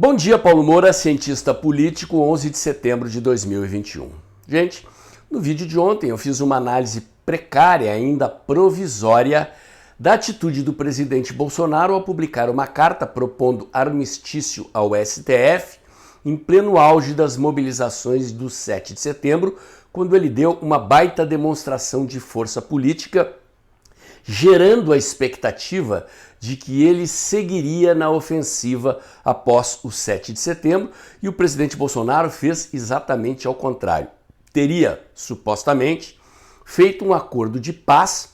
Bom dia, Paulo Moura, cientista político, 11 de setembro de 2021. Gente, no vídeo de ontem eu fiz uma análise precária, ainda provisória, da atitude do presidente Bolsonaro ao publicar uma carta propondo armistício ao STF em pleno auge das mobilizações do 7 de setembro, quando ele deu uma baita demonstração de força política, gerando a expectativa de que ele seguiria na ofensiva após o 7 de setembro, e o presidente Bolsonaro fez exatamente ao contrário. Teria, supostamente, feito um acordo de paz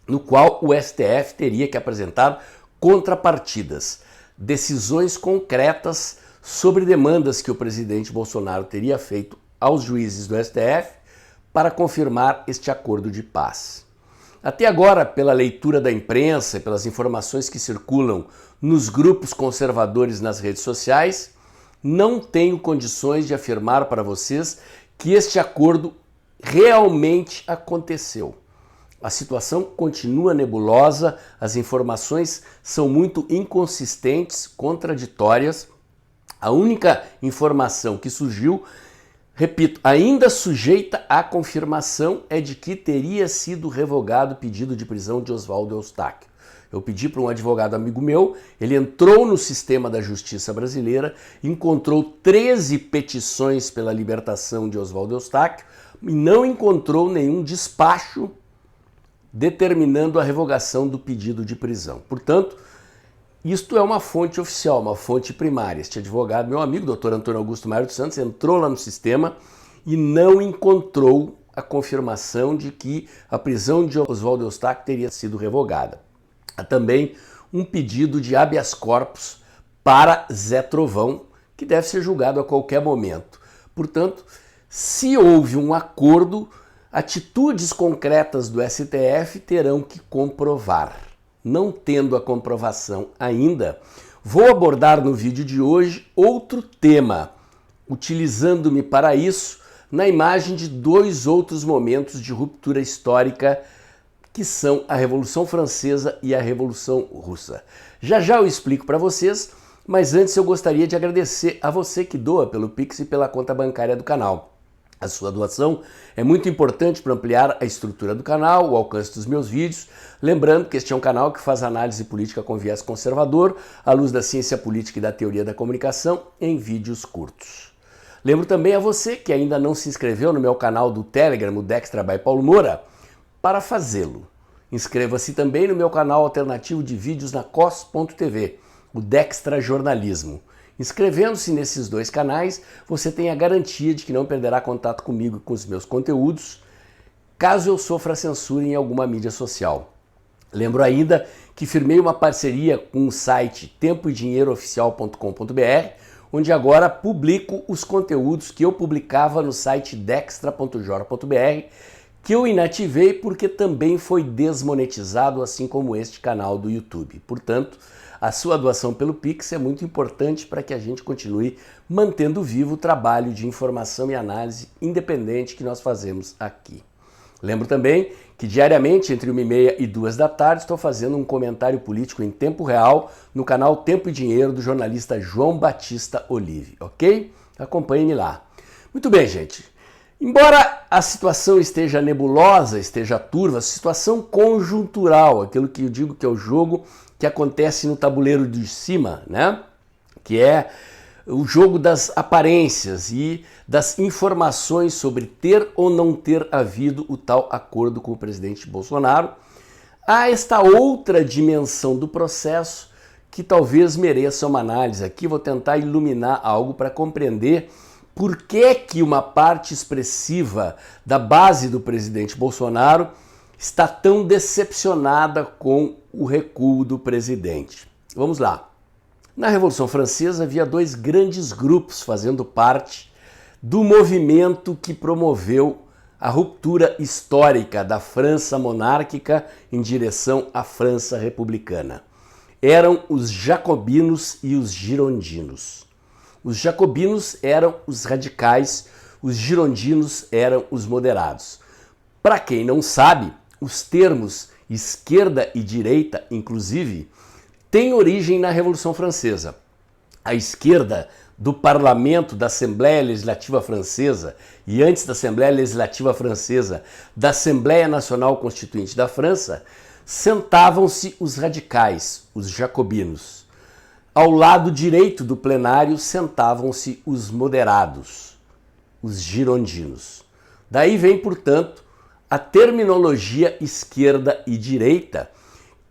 no qual o STF teria que apresentar contrapartidas, decisões concretas sobre demandas que o presidente Bolsonaro teria feito aos juízes do STF para confirmar este acordo de paz. Até agora, pela leitura da imprensa e pelas informações que circulam nos grupos conservadores nas redes sociais, não tenho condições de afirmar para vocês que este acordo realmente aconteceu. A situação continua nebulosa, as informações são muito inconsistentes, contraditórias. A única informação que surgiu, repito, ainda sujeita à confirmação, é de que teria sido revogado o pedido de prisão de Oswaldo Eustáquio. Eu pedi para um advogado amigo meu, ele entrou no sistema da justiça brasileira, encontrou 13 petições pela libertação de Oswaldo Eustáquio e não encontrou nenhum despacho determinando a revogação do pedido de prisão. Portanto, isto é uma fonte oficial, uma fonte primária. Este advogado, meu amigo, Dr. Antônio Augusto Maio dos Santos, entrou lá no sistema e não encontrou a confirmação de que a prisão de Oswaldo Eustáquio teria sido revogada. Há também um pedido de habeas corpus para Zé Trovão, que deve ser julgado a qualquer momento. Portanto, se houve um acordo, atitudes concretas do STF terão que comprovar. Não tendo a comprovação ainda, vou abordar no vídeo de hoje outro tema, utilizando-me para isso na imagem de dois outros momentos de ruptura histórica, que são a Revolução Francesa e a Revolução Russa. Já já eu explico para vocês, mas antes eu gostaria de agradecer a você que doa pelo Pix e pela conta bancária do canal. A sua doação é muito importante para ampliar a estrutura do canal, o alcance dos meus vídeos. Lembrando que este é um canal que faz análise política com viés conservador, à luz da ciência política e da teoria da comunicação, em vídeos curtos. Lembro também a você que ainda não se inscreveu no meu canal do Telegram, o Dextra by Paulo Moura, para fazê-lo. Inscreva-se também no meu canal alternativo de vídeos na cos.tv, o Dextra Jornalismo. Inscrevendo-se nesses dois canais, você tem a garantia de que não perderá contato comigo e com os meus conteúdos, caso eu sofra censura em alguma mídia social. Lembro ainda que firmei uma parceria com o site tempoedinheirooficial.com.br, onde agora publico os conteúdos que eu publicava no site dextra.jor.br, que eu inativei porque também foi desmonetizado, assim como este canal do YouTube. Portanto, a sua doação pelo Pix é muito importante para que a gente continue mantendo vivo o trabalho de informação e análise independente que nós fazemos aqui. Lembro também que diariamente, entre 1h30 e 2 da tarde, estou fazendo um comentário político em tempo real no canal Tempo e Dinheiro do jornalista João Batista Olive, ok? Acompanhe-me lá. Muito bem, gente. Embora a situação esteja nebulosa, esteja turva, situação conjuntural, aquilo que eu digo que é o jogo que acontece no tabuleiro de cima, né? Que é o jogo das aparências e das informações sobre ter ou não ter havido o tal acordo com o presidente Bolsonaro. Há esta outra dimensão do processo que talvez mereça uma análise aqui. Vou tentar iluminar algo para compreender por que uma parte expressiva da base do presidente Bolsonaro está tão decepcionada com o recuo do presidente. Vamos lá. Na Revolução Francesa havia dois grandes grupos fazendo parte do movimento que promoveu a ruptura histórica da França monárquica em direção à França republicana. Eram os jacobinos e os girondinos. Os jacobinos eram os radicais, os girondinos eram os moderados. Para quem não sabe, os termos esquerda e direita, inclusive, têm origem na Revolução Francesa. a esquerda do parlamento da Assembleia Legislativa Francesa e antes da Assembleia Legislativa Francesa, da Assembleia Nacional Constituinte da França, sentavam-se os radicais, os jacobinos. Ao lado direito do plenário sentavam-se os moderados, os girondinos. Daí vem, portanto, a terminologia esquerda e direita,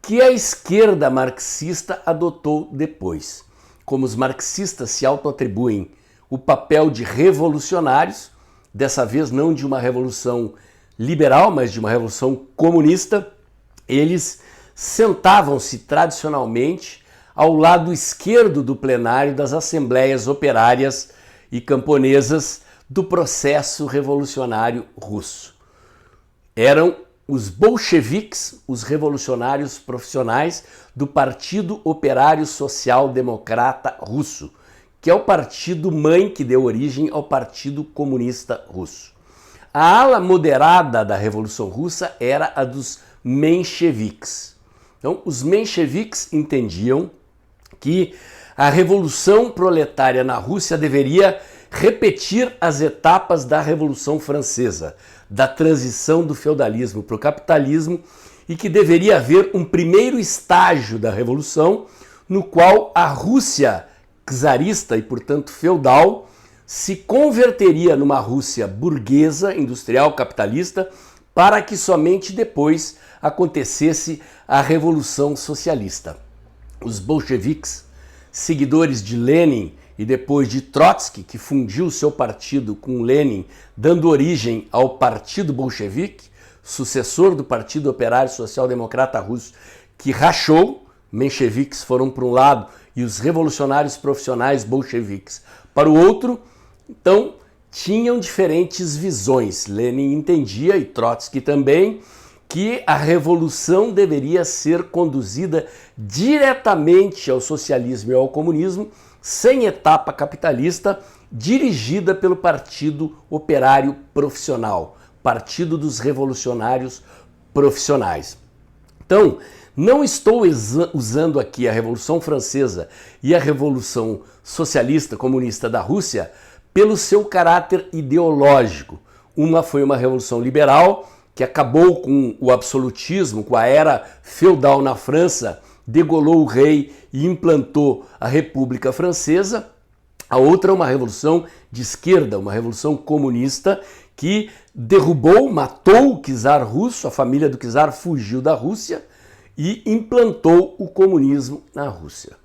que a esquerda marxista adotou depois. Como os marxistas se autoatribuem o papel de revolucionários, dessa vez não de uma revolução liberal, mas de uma revolução comunista, eles sentavam-se tradicionalmente ao lado esquerdo do plenário das assembleias operárias e camponesas do processo revolucionário russo. Eram os bolcheviques, os revolucionários profissionais do Partido Operário Social Democrata Russo, que é o partido mãe que deu origem ao Partido Comunista Russo. A ala moderada da Revolução Russa era a dos mencheviques. Então, os mencheviques entendiam que a Revolução Proletária na Rússia deveria repetir as etapas da Revolução Francesa, da transição do feudalismo para o capitalismo, e que deveria haver um primeiro estágio da Revolução, no qual a Rússia czarista e, portanto, feudal, se converteria numa Rússia burguesa, industrial, capitalista, para que somente depois acontecesse a Revolução Socialista. Os bolcheviques, seguidores de Lenin e depois de Trotsky, que fundiu seu partido com Lenin, dando origem ao Partido Bolchevique, sucessor do Partido Operário Social Democrata Russo, que rachou, mencheviques foram para um lado e os revolucionários profissionais bolcheviques para o outro, então tinham diferentes visões. Lenin entendia, e Trotsky também, que a revolução deveria ser conduzida diretamente ao socialismo e ao comunismo, sem etapa capitalista, dirigida pelo Partido Operário Profissional, Partido dos Revolucionários Profissionais. Então, não estou usando aqui a Revolução Francesa e a Revolução Socialista Comunista da Rússia pelo seu caráter ideológico. Uma foi uma revolução liberal, que acabou com o absolutismo, com a era feudal na França, degolou o rei e implantou a República Francesa. A outra é uma revolução de esquerda, uma revolução comunista, que derrubou, matou o czar russo, a família do czar fugiu da Rússia e implantou o comunismo na Rússia.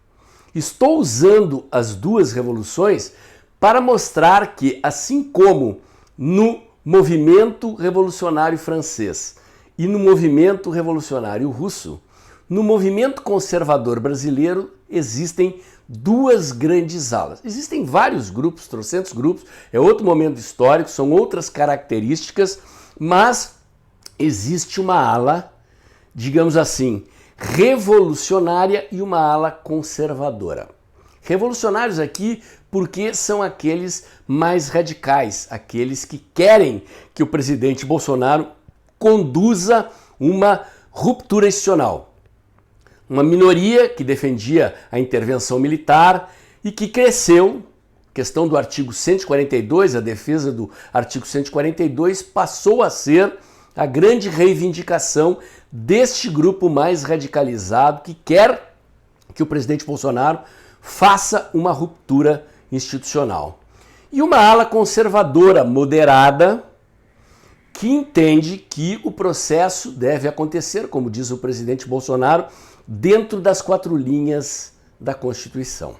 Estou usando as duas revoluções para mostrar que, assim como no movimento revolucionário francês e no movimento revolucionário russo, no movimento conservador brasileiro existem duas grandes alas. Existem vários grupos, trocentos grupos, é outro momento histórico, são outras características, mas existe uma ala, digamos assim, revolucionária e uma ala conservadora. Revolucionários aqui porque são aqueles mais radicais, aqueles que querem que o presidente Bolsonaro conduza uma ruptura institucional. Uma minoria que defendia a intervenção militar e que cresceu, questão do artigo 142, a defesa do artigo 142, passou a ser a grande reivindicação deste grupo mais radicalizado que quer que o presidente Bolsonaro faça uma ruptura institucional. E uma ala conservadora moderada que entende que o processo deve acontecer, como diz o presidente Bolsonaro, dentro das 4 linhas da Constituição.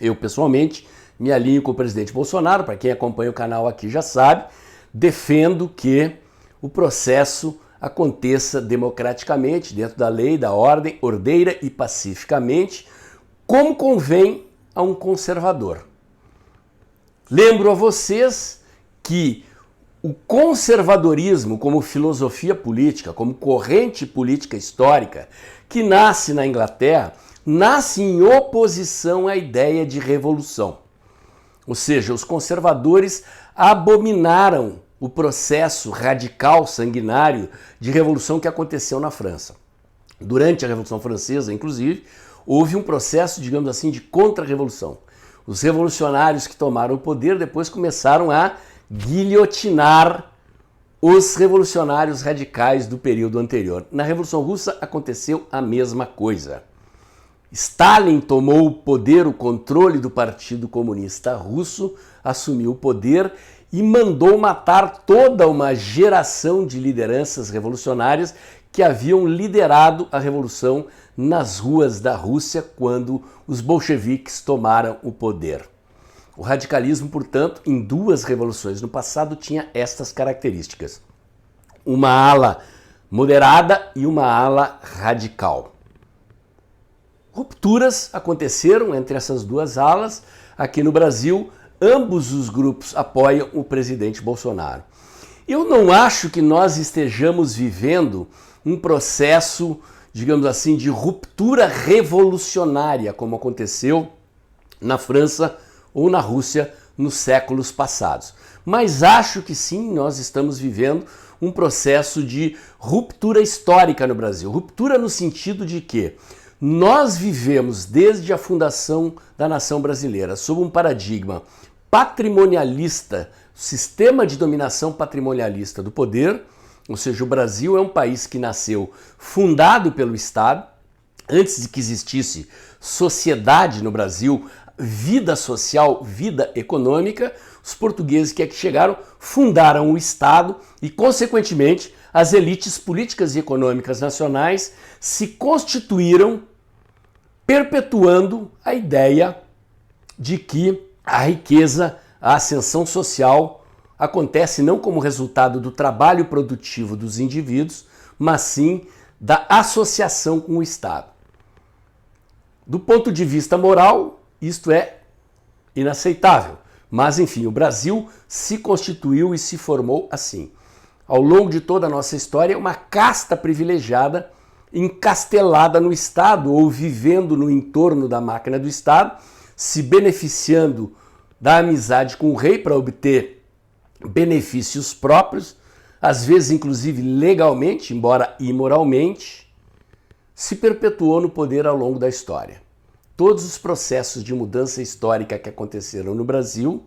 Eu, pessoalmente, me alinho com o presidente Bolsonaro, para quem acompanha o canal aqui já sabe, defendo que o processo aconteça democraticamente, dentro da lei, da ordem, ordeira e pacificamente, como convém a um conservador. Lembro a vocês que o conservadorismo como filosofia política, como corrente política histórica, que nasce na Inglaterra, nasce em oposição à ideia de revolução. Ou seja, os conservadores abominaram o processo radical, sanguinário de revolução que aconteceu na França. Durante a Revolução Francesa, inclusive, houve um processo, digamos assim, de contra-revolução. Os revolucionários que tomaram o poder depois começaram a guilhotinar os revolucionários radicais do período anterior. Na Revolução Russa aconteceu a mesma coisa. Stalin tomou o poder, o controle do Partido Comunista Russo, assumiu o poder e mandou matar toda uma geração de lideranças revolucionárias que haviam liderado a revolução nas ruas da Rússia quando os bolcheviques tomaram o poder. O radicalismo, portanto, em duas revoluções no passado tinha estas características: uma ala moderada e uma ala radical. Rupturas aconteceram entre essas duas alas. Aqui no Brasil, ambos os grupos apoiam o presidente Bolsonaro. Eu não acho que nós estejamos vivendo um processo, digamos assim, de ruptura revolucionária, como aconteceu na França ou na Rússia nos séculos passados. Mas acho que sim, nós estamos vivendo um processo de ruptura histórica no Brasil. Ruptura no sentido de que nós vivemos desde a fundação da nação brasileira sob um paradigma patrimonialista, sistema de dominação patrimonialista do poder, ou seja, o Brasil é um país que nasceu fundado pelo Estado, antes de que existisse sociedade no Brasil, vida social, vida econômica. Os portugueses que aqui chegaram fundaram o Estado e, consequentemente, as elites políticas e econômicas nacionais se constituíram, perpetuando a ideia de que a riqueza, a ascensão social acontece não como resultado do trabalho produtivo dos indivíduos, mas sim da associação com o Estado. Do ponto de vista moral, isto é inaceitável. Mas, enfim, o Brasil se constituiu e se formou assim. Ao longo de toda a nossa história, uma casta privilegiada, encastelada no Estado ou vivendo no entorno da máquina do Estado, se beneficiando da amizade com o rei para obter benefícios próprios, às vezes inclusive legalmente, embora imoralmente, se perpetuou no poder ao longo da história. Todos os processos de mudança histórica que aconteceram no Brasil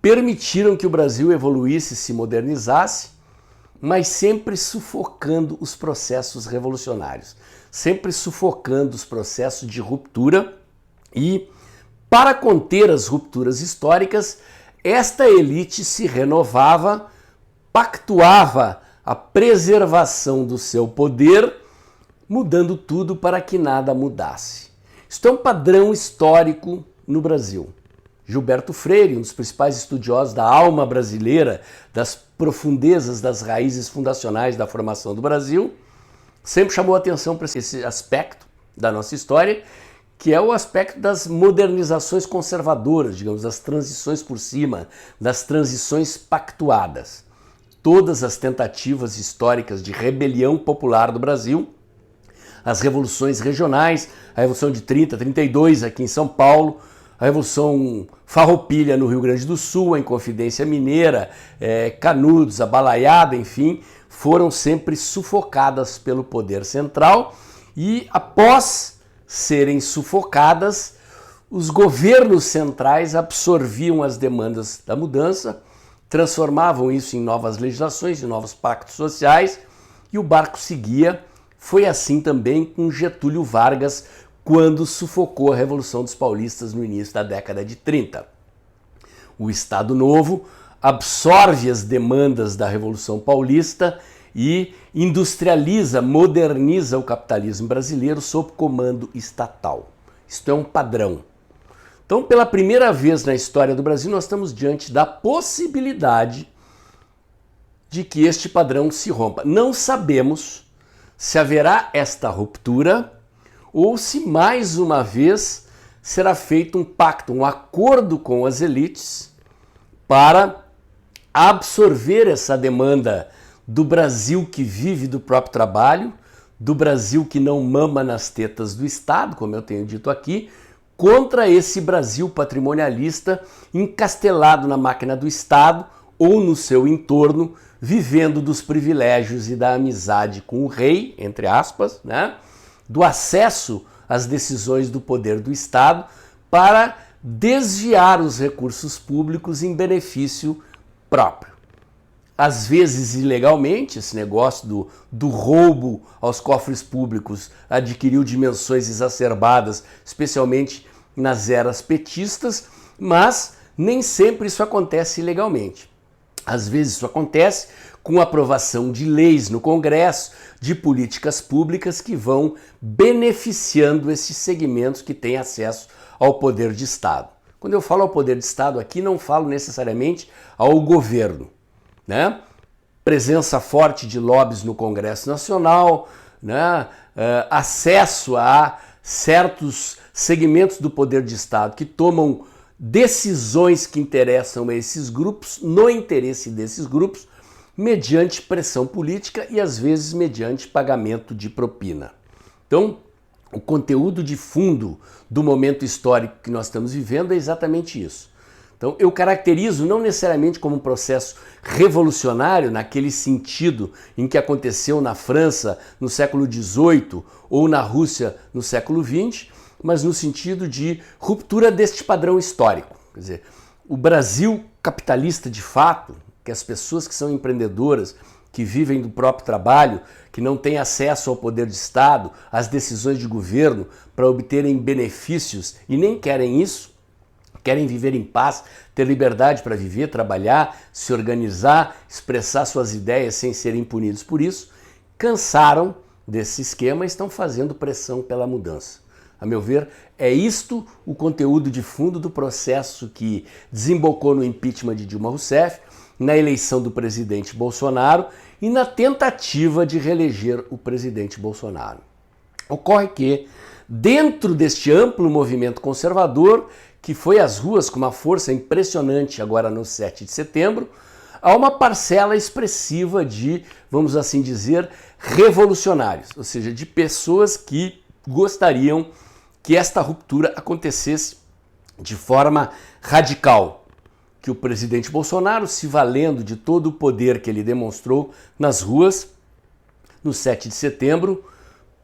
permitiram que o Brasil evoluísse, se modernizasse, mas sempre sufocando os processos revolucionários, sempre sufocando os processos de ruptura. E, para conter as rupturas históricas, esta elite se renovava, pactuava a preservação do seu poder, mudando tudo para que nada mudasse. Isto é um padrão histórico no Brasil. Gilberto Freire, um dos principais estudiosos da alma brasileira, das profundezas das raízes fundacionais da formação do Brasil, sempre chamou atenção para esse aspecto da nossa história, que é o aspecto das modernizações conservadoras, digamos, das transições por cima, das transições pactuadas. Todas as tentativas históricas de rebelião popular do Brasil, as revoluções regionais, a Revolução de 30, 32 aqui em São Paulo, a Revolução Farroupilha no Rio Grande do Sul, a Inconfidência Mineira, Canudos, a Balaiada, enfim, foram sempre sufocadas pelo poder central e, após serem sufocadas, os governos centrais absorviam as demandas da mudança, transformavam isso em novas legislações, em novos pactos sociais e o barco seguia. Foi assim também com Getúlio Vargas, quando sufocou a Revolução dos Paulistas no início da década de 30. O Estado Novo absorve as demandas da Revolução Paulista e industrializa, moderniza o capitalismo brasileiro sob comando estatal. Isto é um padrão. Então, pela primeira vez na história do Brasil, nós estamos diante da possibilidade de que este padrão se rompa. Não sabemos se haverá esta ruptura ou se mais uma vez será feito um pacto, um acordo com as elites para absorver essa demanda do Brasil que vive do próprio trabalho, do Brasil que não mama nas tetas do Estado, como eu tenho dito aqui, contra esse Brasil patrimonialista encastelado na máquina do Estado ou no seu entorno, vivendo dos privilégios e da amizade com o rei, entre aspas, né? Do acesso as decisões do poder do Estado para desviar os recursos públicos em benefício próprio. Às vezes ilegalmente, esse negócio do roubo aos cofres públicos adquiriu dimensões exacerbadas, especialmente nas eras petistas, mas nem sempre isso acontece ilegalmente. Às vezes isso acontece com a aprovação de leis no Congresso, de políticas públicas que vão beneficiando esses segmentos que têm acesso ao poder de Estado. Quando eu falo ao poder de Estado aqui, não falo necessariamente ao governo, né? Presença forte de lobbies no Congresso Nacional, né? Acesso a certos segmentos do poder de Estado que tomam decisões que interessam a esses grupos, no interesse desses grupos, mediante pressão política e às vezes mediante pagamento de propina. Então, o conteúdo de fundo do momento histórico que nós estamos vivendo é exatamente isso. Então, eu caracterizo não necessariamente como um processo revolucionário, naquele sentido em que aconteceu na França no século XVIII ou na Rússia no século XX, mas no sentido de ruptura deste padrão histórico. Quer dizer, o Brasil capitalista de fato, que as pessoas que são empreendedoras, que vivem do próprio trabalho, que não têm acesso ao poder de Estado, às decisões de governo para obterem benefícios e nem querem isso, querem viver em paz, ter liberdade para viver, trabalhar, se organizar, expressar suas ideias sem serem punidos por isso, cansaram desse esquema e estão fazendo pressão pela mudança. A meu ver, é isto o conteúdo de fundo do processo que desembocou no impeachment de Dilma Rousseff, na eleição do presidente Bolsonaro e na tentativa de reeleger o presidente Bolsonaro. Ocorre que, dentro deste amplo movimento conservador, que foi às ruas com uma força impressionante agora no 7 de setembro, há uma parcela expressiva de, vamos assim dizer, revolucionários, ou seja, de pessoas que gostariam que esta ruptura acontecesse de forma radical, que o presidente Bolsonaro, se valendo de todo o poder que ele demonstrou nas ruas, no 7 de setembro,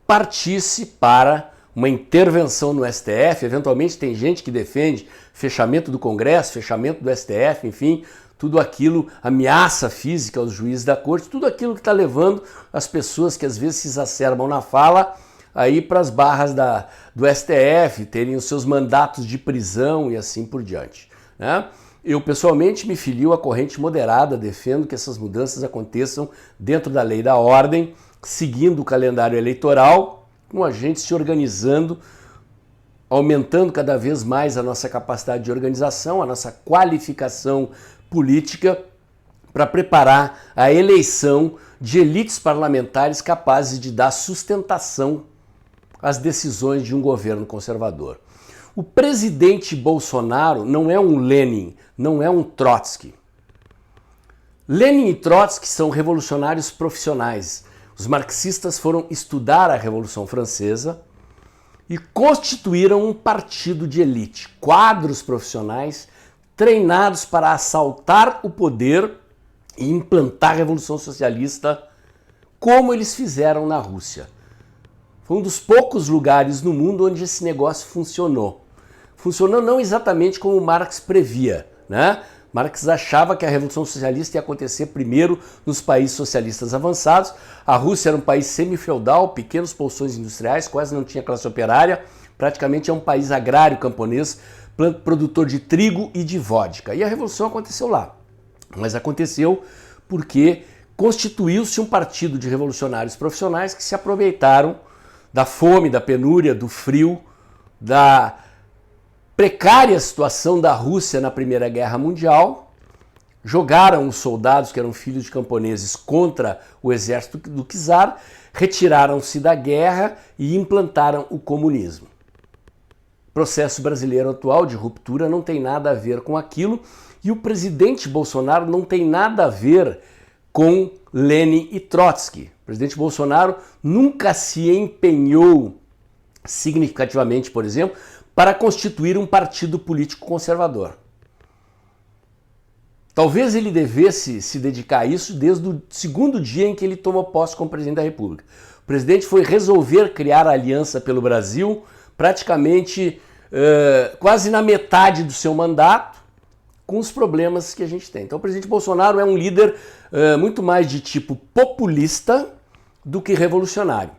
partisse para uma intervenção no STF. Eventualmente tem gente que defende fechamento do Congresso, fechamento do STF, enfim, tudo aquilo, ameaça física aos juízes da corte, tudo aquilo que está levando as pessoas que às vezes se exacerbam na fala aí para as barras do STF, terem os seus mandatos de prisão e assim por diante, né? Eu, pessoalmente, me filio à corrente moderada, defendo que essas mudanças aconteçam dentro da lei da ordem, seguindo o calendário eleitoral, com a gente se organizando, aumentando cada vez mais a nossa capacidade de organização, a nossa qualificação política para preparar a eleição de elites parlamentares capazes de dar sustentação às decisões de um governo conservador. O presidente Bolsonaro não é um Lenin, não é um Trotsky. Lenin e Trotsky são revolucionários profissionais. Os marxistas foram estudar a Revolução Francesa e constituíram um partido de elite, quadros profissionais treinados para assaltar o poder e implantar a Revolução Socialista como eles fizeram na Rússia. Foi um dos poucos lugares no mundo onde esse negócio funcionou. Funcionou não exatamente como Marx previa, né? Marx achava que a Revolução Socialista ia acontecer primeiro nos países socialistas avançados. A Rússia era um país semi-feudal, pequenos bolsões industriais, quase não tinha classe operária, praticamente é um país agrário camponês, produtor de trigo e de vodka. E a Revolução aconteceu lá, mas aconteceu porque constituiu-se um partido de revolucionários profissionais que se aproveitaram da fome, da penúria, do frio, da precária situação da Rússia na Primeira Guerra Mundial, jogaram os soldados que eram filhos de camponeses contra o exército do czar, retiraram-se da guerra e implantaram o comunismo. O processo brasileiro atual de ruptura não tem nada a ver com aquilo e o presidente Bolsonaro não tem nada a ver com Lenin e Trotsky. O presidente Bolsonaro nunca se empenhou significativamente, por exemplo, para constituir um partido político conservador. Talvez ele devesse se dedicar a isso desde o segundo dia em que ele tomou posse como presidente da República. O presidente foi resolver criar a Aliança pelo Brasil praticamente quase na metade do seu mandato, com os problemas que a gente tem. Então o presidente Bolsonaro é um líder muito mais de tipo populista do que revolucionário.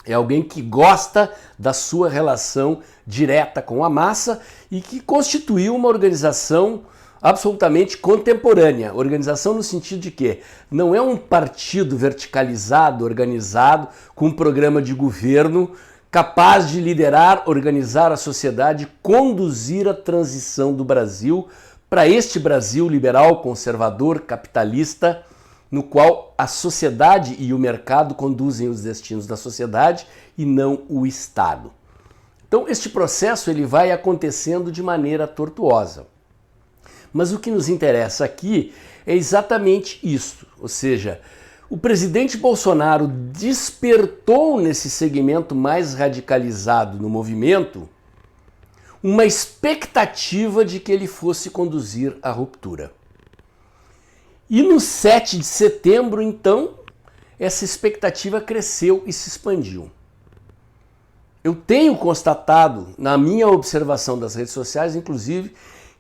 É alguém que gosta da sua relação direta com a massa e que constituiu uma organização absolutamente contemporânea. Organização no sentido de que não é um partido verticalizado, organizado, com um programa de governo capaz de liderar, organizar a sociedade, conduzir a transição do Brasil para este Brasil liberal, conservador, capitalista, no qual a sociedade e o mercado conduzem os destinos da sociedade e não o Estado. Então este processo ele vai acontecendo de maneira tortuosa. Mas o que nos interessa aqui é exatamente isso, ou seja, o presidente Bolsonaro despertou nesse segmento mais radicalizado no movimento uma expectativa de que ele fosse conduzir a ruptura. E no 7 de setembro, então, essa expectativa cresceu e se expandiu. Eu tenho constatado, na minha observação das redes sociais, inclusive,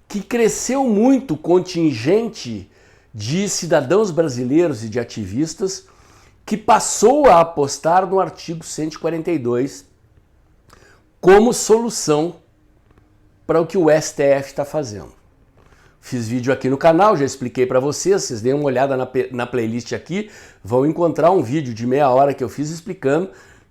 que cresceu muito o contingente de cidadãos brasileiros e de ativistas que passou a apostar no artigo 142 como solução para o que o STF está fazendo. Fiz vídeo aqui no canal, já expliquei para vocês deem uma olhada na playlist aqui, vão encontrar um vídeo de meia hora que eu fiz explicando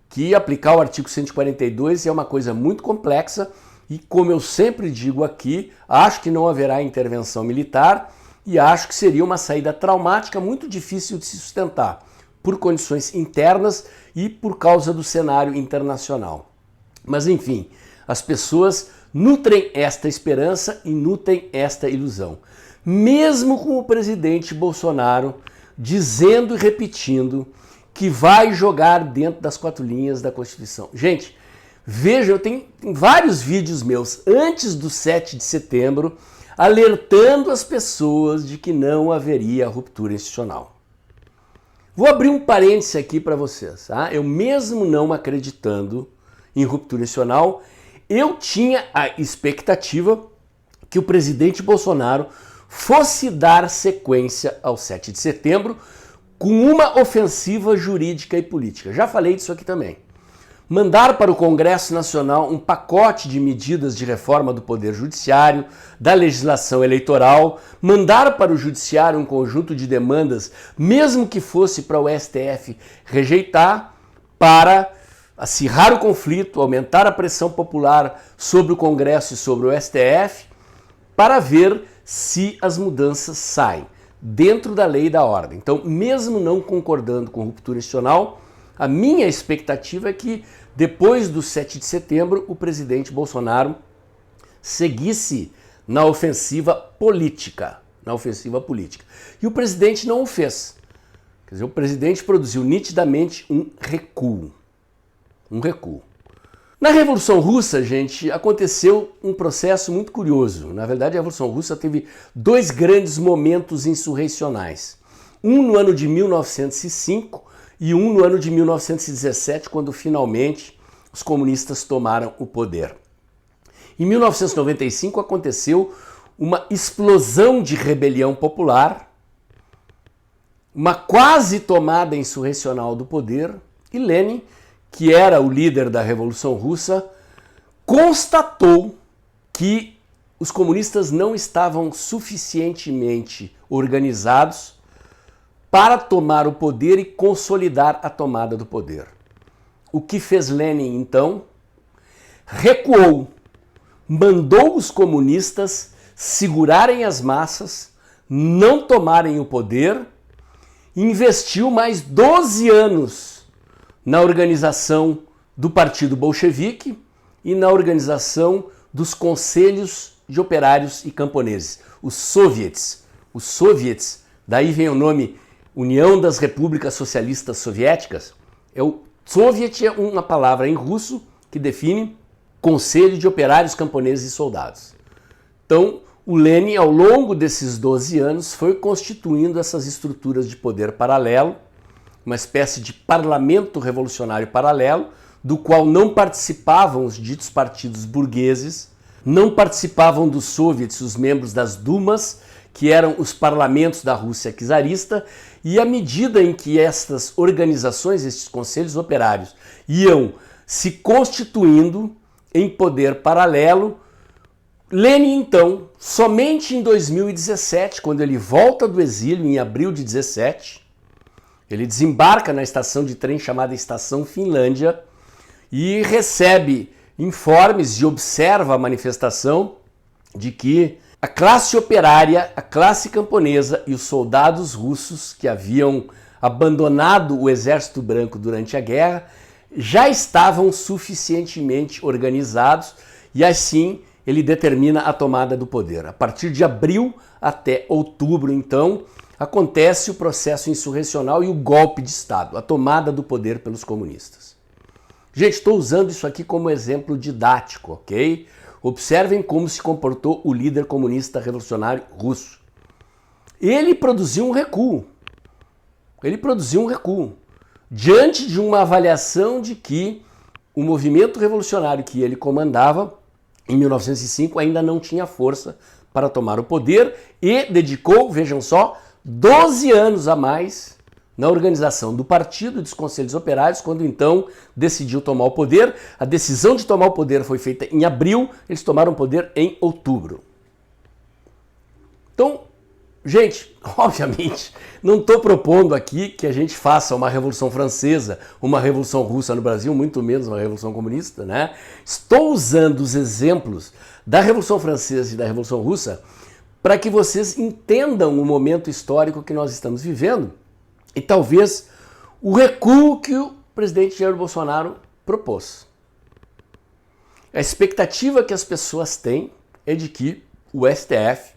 que aplicar o artigo 142 é uma coisa muito complexa e, como eu sempre digo aqui, acho que não haverá intervenção militar e acho que seria uma saída traumática muito difícil de se sustentar, por condições internas e por causa do cenário internacional. Mas enfim, as pessoas nutrem esta esperança e nutrem esta ilusão. Mesmo com o presidente Bolsonaro dizendo e repetindo que vai jogar dentro das 4 linhas da Constituição. Gente, veja, eu tenho vários vídeos meus antes do 7 de setembro alertando as pessoas de que não haveria ruptura institucional. Vou abrir um parêntese aqui para vocês. Tá? Eu mesmo não acreditando em ruptura institucional, eu tinha a expectativa que o presidente Bolsonaro fosse dar sequência ao 7 de setembro com uma ofensiva jurídica e política. Já falei disso aqui também. Mandar para o Congresso Nacional um pacote de medidas de reforma do Poder Judiciário, da legislação eleitoral, mandar para o Judiciário um conjunto de demandas, mesmo que fosse para o STF rejeitar, para acirrar o conflito, aumentar a pressão popular sobre o Congresso e sobre o STF, para ver se as mudanças saem dentro da lei e da ordem. Então, mesmo não concordando com ruptura institucional, a minha expectativa é que depois do 7 de setembro o presidente Bolsonaro seguisse na ofensiva política. E o presidente não o fez. Quer dizer, o presidente produziu nitidamente um recuo. Na Revolução Russa, gente, aconteceu um processo muito curioso. Na verdade, a Revolução Russa teve 2 grandes momentos insurrecionais. Um no ano de 1905 e um no ano de 1917, quando finalmente os comunistas tomaram o poder. Em 1995 aconteceu uma explosão de rebelião popular, uma quase tomada insurrecional do poder, e Lenin, que era o líder da Revolução Russa, constatou que os comunistas não estavam suficientemente organizados para tomar o poder e consolidar a tomada do poder. O que fez Lenin, então? Recuou, mandou os comunistas segurarem as massas, não tomarem o poder, investiu mais 12 anos na organização do Partido Bolchevique e na organização dos Conselhos de Operários e Camponeses, os soviets. Os soviets, daí vem o nome União das Repúblicas Socialistas Soviéticas. Soviet é uma palavra em russo que define Conselho de Operários, Camponeses e Soldados. Então, o Lenin, ao longo desses 12 anos, foi constituindo essas estruturas de poder paralelo, uma espécie de parlamento revolucionário paralelo, do qual não participavam os ditos partidos burgueses, não participavam dos soviets os membros das dumas, que eram os parlamentos da Rússia czarista, e à medida em que estas organizações, estes conselhos operários, iam se constituindo em poder paralelo, Lenin, então, somente em 2017, quando ele volta do exílio, em abril de 17, ele desembarca na estação de trem chamada Estação Finlândia e recebe informes e observa a manifestação de que a classe operária, a classe camponesa e os soldados russos que haviam abandonado o Exército Branco durante a guerra já estavam suficientemente organizados e assim ele determina a tomada do poder. A partir de abril até outubro, então, acontece o processo insurrecional e o golpe de Estado, a tomada do poder pelos comunistas. Gente, estou usando isso aqui como exemplo didático, ok? Observem como se comportou o líder comunista revolucionário russo. Ele produziu um recuo. Diante de uma avaliação de que o movimento revolucionário que ele comandava em 1905 ainda não tinha força para tomar o poder e dedicou, vejam só, 12 anos a mais na organização do partido e dos conselhos operários, quando então decidiu tomar o poder. A decisão de tomar o poder foi feita em abril, eles tomaram o poder em outubro. Então, gente, obviamente, não estou propondo aqui que a gente faça uma Revolução Francesa, uma Revolução Russa no Brasil, muito menos uma Revolução Comunista, né? Estou usando os exemplos da Revolução Francesa e da Revolução Russa para que vocês entendam o momento histórico que nós estamos vivendo e talvez o recuo que o presidente Jair Bolsonaro propôs. A expectativa que as pessoas têm é de que o STF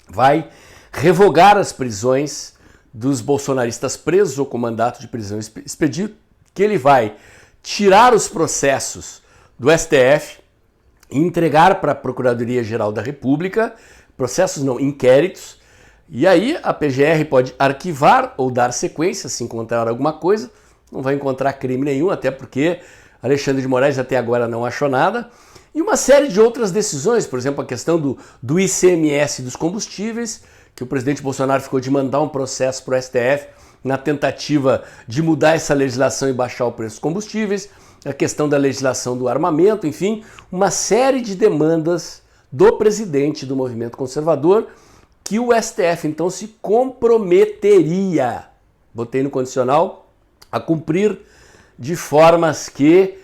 vai revogar as prisões dos bolsonaristas presos ou com mandato de prisão expedido, que ele vai tirar os processos do STF e entregar para a Procuradoria-Geral da República, processos não, inquéritos, e aí a PGR pode arquivar ou dar sequência se encontrar alguma coisa, não vai encontrar crime nenhum, até porque Alexandre de Moraes até agora não achou nada, e uma série de outras decisões, por exemplo, a questão do ICMS dos combustíveis, que o presidente Bolsonaro ficou de mandar um processo para o STF na tentativa de mudar essa legislação e baixar o preço dos combustíveis, a questão da legislação do armamento, enfim, uma série de demandas do presidente do movimento conservador que o STF então se comprometeria, botei no condicional, a cumprir de formas que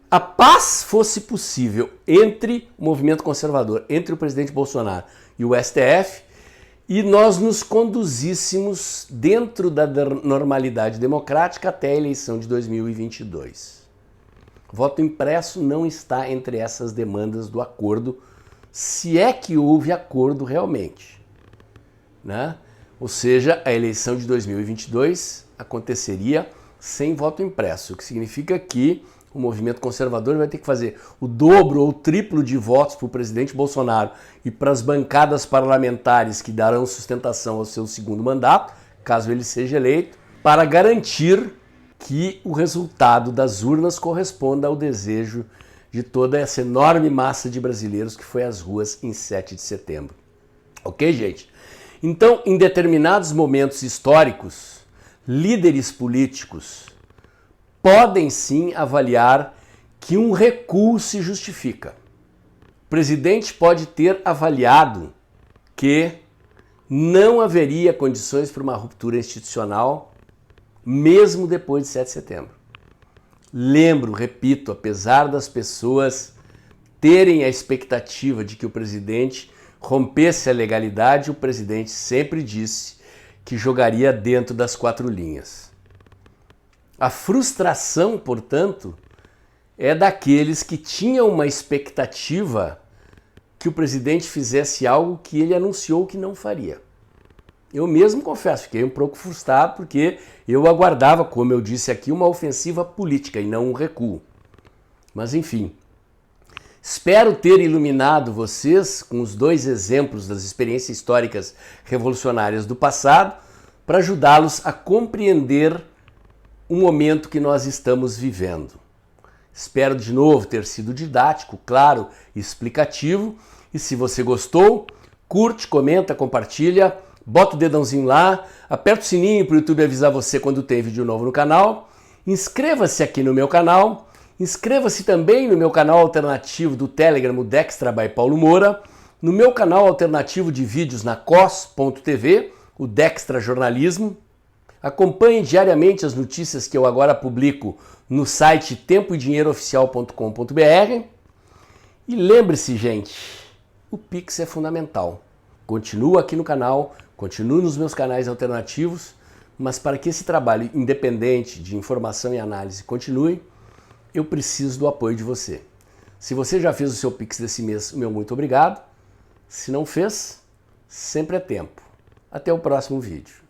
a paz fosse possível entre o movimento conservador, entre o presidente Bolsonaro e o STF, e nós nos conduzíssemos dentro da normalidade democrática até a eleição de 2022. Voto impresso não está entre essas demandas do acordo, se é que houve acordo realmente, né? Ou seja, a eleição de 2022 aconteceria sem voto impresso, o que significa que o movimento conservador vai ter que fazer o dobro ou o triplo de votos para o presidente Bolsonaro e para as bancadas parlamentares que darão sustentação ao seu segundo mandato, caso ele seja eleito, para garantir que o resultado das urnas corresponda ao desejo de toda essa enorme massa de brasileiros que foi às ruas em 7 de setembro. Ok, gente? Então, em determinados momentos históricos, líderes políticos podem sim avaliar que um recuo se justifica. O presidente pode ter avaliado que não haveria condições para uma ruptura institucional, mesmo depois de 7 de setembro. Lembro, repito, apesar das pessoas terem a expectativa de que o presidente rompesse a legalidade, o presidente sempre disse que jogaria dentro das 4 linhas. A frustração, portanto, é daqueles que tinham uma expectativa que o presidente fizesse algo que ele anunciou que não faria. Eu mesmo confesso, fiquei um pouco frustrado porque eu aguardava, como eu disse aqui, uma ofensiva política e não um recuo. Mas enfim, espero ter iluminado vocês com os 2 exemplos das experiências históricas revolucionárias do passado para ajudá-los a compreender o momento que nós estamos vivendo. Espero de novo ter sido didático, claro e explicativo. E se você gostou, curte, comenta, compartilha, bota o dedãozinho lá, aperta o sininho para o YouTube avisar você quando tem vídeo novo no canal. Inscreva-se aqui no meu canal. Inscreva-se também no meu canal alternativo do Telegram, o Dextra by Paulo Moura, no meu canal alternativo de vídeos na cos.tv, o Dextra Jornalismo. Acompanhe diariamente as notícias que eu agora publico no site tempoedinheirooficial.com.br. E lembre-se, gente, o Pix é fundamental. Continua aqui no canal, continue nos meus canais alternativos, mas para que esse trabalho independente de informação e análise continue, eu preciso do apoio de você. Se você já fez o seu Pix desse mês, meu muito obrigado. Se não fez, sempre é tempo. Até o próximo vídeo.